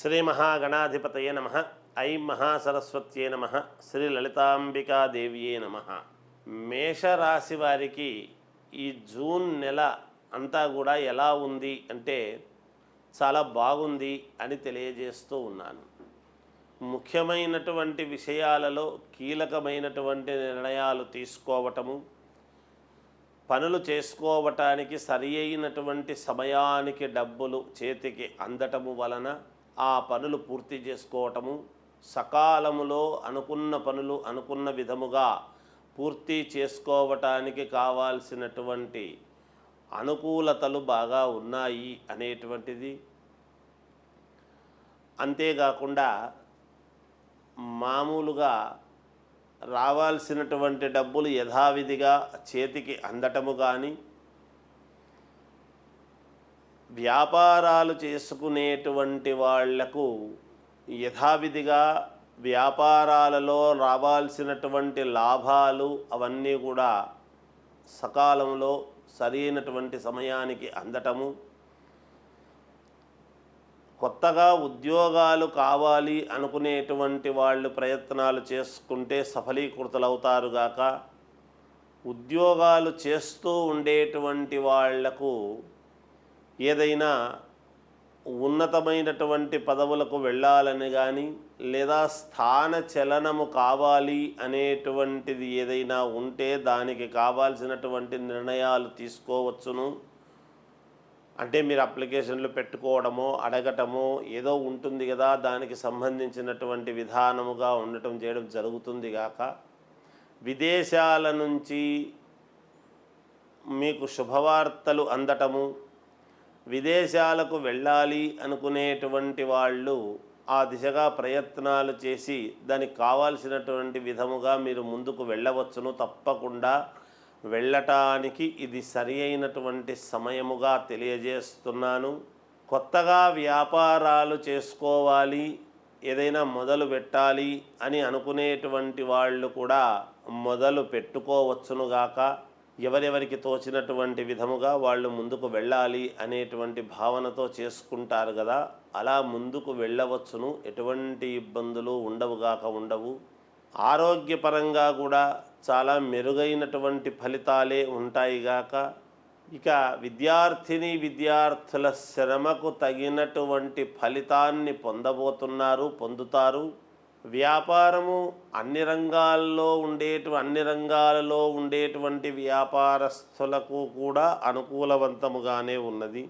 శ్రీ మహాగణాధిపతయే నమ. ఐం మహాసరస్వత్యే నమ. శ్రీ లలితాంబికాదేవియే నమ. మేషరాశి వారికి ఈ జూన్ నెల అంతా కూడా ఎలా ఉంది అంటే చాలా బాగుంది అని తెలియజేస్తూ ఉన్నాను. ముఖ్యమైనటువంటి విషయాలలో కీలకమైనటువంటి నిర్ణయాలు తీసుకోవటము, పనులు చేసుకోవటానికి సరి అయినటువంటి సమయానికి డబ్బులు చేతికి అందటము వలన ఆ పనులు పూర్తి చేసుకోవటము, సకాలములో అనుకున్న పనులు అనుకున్న విధముగా పూర్తి చేసుకోవటానికి కావాల్సినటువంటి అనుకూలతలు బాగా ఉన్నాయి అనేటువంటిది. అంతేకాకుండా మామూలుగా రావాల్సినటువంటి డబ్బులు యథావిధిగా చేతికి అందటము కానీ, వ్యాపారాలు చేసుకునేటువంటి వాళ్లకు యథావిధిగా వ్యాపారాలలో రావాల్సినటువంటి లాభాలు అవన్నీ కూడా సకాలంలో సరైనటువంటి సమయానికి అందటము, కొత్తగా ఉద్యోగాలు కావాలి అనుకునేటువంటి వాళ్ళు ప్రయత్నాలు చేసుకుంటే సఫలీకృతులవుతారుగాక, ఉద్యోగాలు చేస్తూ ఉండేటువంటి వాళ్లకు ఏదైనా ఉన్నతమైనటువంటి పదవులకు వెళ్ళాలని కానీ, లేదా స్థాన చలనము కావాలి అనేటువంటిది ఏదైనా ఉంటే దానికి కావాల్సినటువంటి నిర్ణయాలు తీసుకోవచ్చును. అంటే మీరు అప్లికేషన్లు పెట్టుకోవడమో అడగటమో ఏదో ఉంటుంది కదా, దానికి సంబంధించినటువంటి విధానముగా ఉండటం చేయడం జరుగుతుంది గాక, విదేశాల నుంచి మీకు శుభవార్తలు అందటము, విదేశాలకు వెళ్ళాలి అనుకునేటువంటి వాళ్ళు ఆ దిశగా ప్రయత్నాలు చేసి దానికి కావాల్సినటువంటి విధముగా మీరు ముందుకు వెళ్ళవచ్చును. తప్పకుండా వెళ్ళటానికి ఇది సరి అయినటువంటి సమయముగా తెలియజేస్తున్నాను. కొత్తగా వ్యాపారాలు చేసుకోవాలి, ఏదైనా మొదలు పెట్టాలి అని అనుకునేటువంటి వాళ్ళు కూడా మొదలు పెట్టుకోవచ్చునుగాక. ఎవరెవరికి తోచినటువంటి విధముగా వాళ్ళు ముందుకు వెళ్ళాలి అనేటువంటి భావనతో చేసుకుంటారు కదా, అలా ముందుకు వెళ్ళవచ్చును. ఎటువంటి ఇబ్బందులు ఉండవు. ఆరోగ్యపరంగా కూడా చాలా మెరుగైనటువంటి ఫలితాలే ఉంటాయిగాక. ఇక విద్యార్థుల శ్రమకు తగినటువంటి ఫలితాన్ని పొందుతారు. వ్యాపారము అన్ని రంగాలలో ఉండేటువంటి వ్యాపారస్తులకు కూడా అనుకూలవంతముగానే ఉన్నది.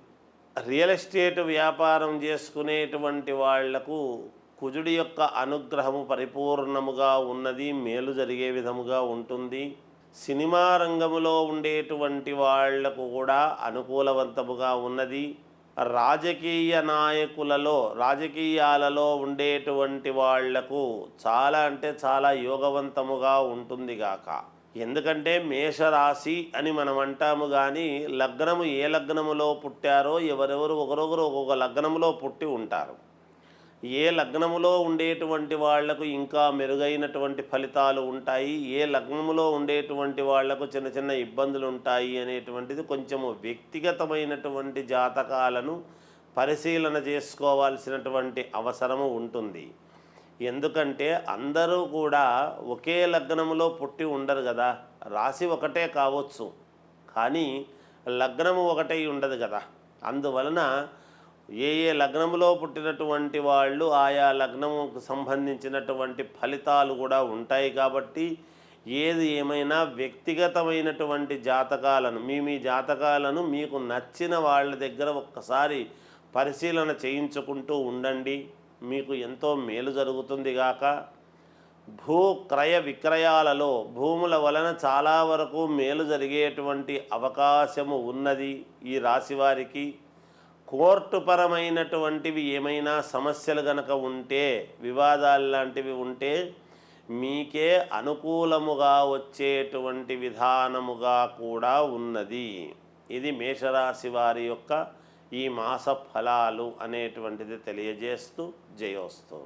రియల్ ఎస్టేట్ వ్యాపారం చేసుకునేటువంటి వాళ్లకు కుజుడి యొక్క అనుగ్రహము పరిపూర్ణముగా ఉన్నది, మేలు జరిగే విధముగా ఉంటుంది. సినిమా రంగములో ఉండేటువంటి వాళ్లకు కూడా అనుకూలవంతముగా ఉన్నది. రాజకీయాలలో ఉండేటువంటి వాళ్లకు చాలా అంటే చాలా యోగవంతముగా ఉంటుంది గాక. ఎందుకంటే మేషరాశి అని మనం అంటాము కానీ లగ్నము ఏ లగ్నములో పుట్టారో ఎవరెవరు ఒకరొకరు ఒక్కొక్క లగ్నములో పుట్టి ఉంటారు. ఏ లగ్నములో ఉండేటువంటి వాళ్లకు ఇంకా మెరుగైనటువంటి ఫలితాలు ఉంటాయి, ఏ లగ్నములో ఉండేటువంటి వాళ్లకు చిన్న చిన్న ఇబ్బందులు ఉంటాయి అనేటువంటిది కొంచెము వ్యక్తిగతమైనటువంటి జాతకాలను పరిశీలన చేసుకోవాల్సినటువంటి అవసరము ఉంటుంది. ఎందుకంటే అందరూ కూడా ఒకే లగ్నములో పుట్టి ఉండరు కదా. రాశి ఒకటే కావచ్చు కానీ లగ్నము ఒకటే ఉండదు కదా. అందువలన ఏ లగ్నములో పుట్టినటువంటి వాళ్ళు ఆయా లగ్నముకు సంబంధించినటువంటి ఫలితాలు కూడా ఉంటాయి. కాబట్టి ఏది ఏమైనా వ్యక్తిగతమైనటువంటి జాతకాలను మీ జాతకాలను మీకు నచ్చిన వాళ్ళ దగ్గర ఒక్కసారి పరిశీలన చేయించుకుంటూ ఉండండి, మీకు ఎంతో మేలు జరుగుతుంది గాక. క్రయ విక్రయాలలో భూముల వలన చాలా వరకు మేలు జరిగేటువంటి అవకాశము ఉన్నది ఈ రాశివారికి. కోర్టు పరమైనటువంటివి ఏమైనా సమస్యలు గనక ఉంటే, వివాదాలు లాంటివి ఉంటే మీకే అనుకూలముగా వచ్చేటువంటి విధానముగా కూడా ఉన్నది. ఇది మేషరాశి వారి యొక్క ఈ మాస ఫలాలు అనేటువంటిది తెలియజేస్తూ జయోస్తు.